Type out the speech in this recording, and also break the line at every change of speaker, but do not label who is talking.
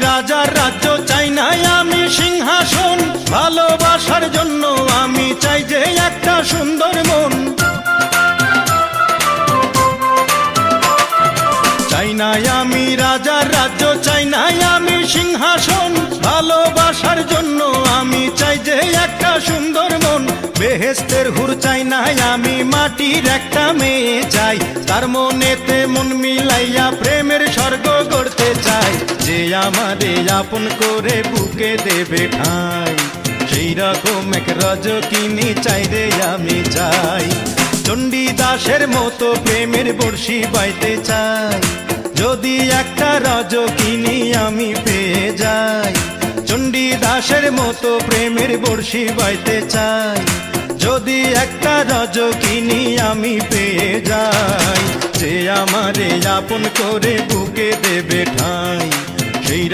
রাজার রাজ্য চাই না আমি সিংহাসন, ভালোবাসার জন্য আমি চাই যে একটা সুন্দর মন। চাই না আমি রাজার রাজ্য, চাই না আমি সিংহাসন, ভালোবাসার জন্য আমি চাই যে একটা সুন্দর মন। বেহেশতের হুর চাই না আমি, মাটির একটা মেয়ে চাই, তার মনেতে মন মিলাইয়া প্রেমের স্বর্গ গড়তে চাই। যে আমারে আপন করে বুকে দেবে ঠাই, সেই রকম এক রজকিনী চাই রে আমি চাই। চণ্ডীদাসের মতো প্রেমের বর্ষি বাইতে চাই, যদি একটা রজকিনী আমি পেয়ে যাই। চণ্ডীদাসের মতো প্রেমের বর্ষি বাইতে চাই, যদি একটা রজকিনী আমি পেয়ে যাই। যে আমারে আপন করে বুকে দেবে ঠাই, সেই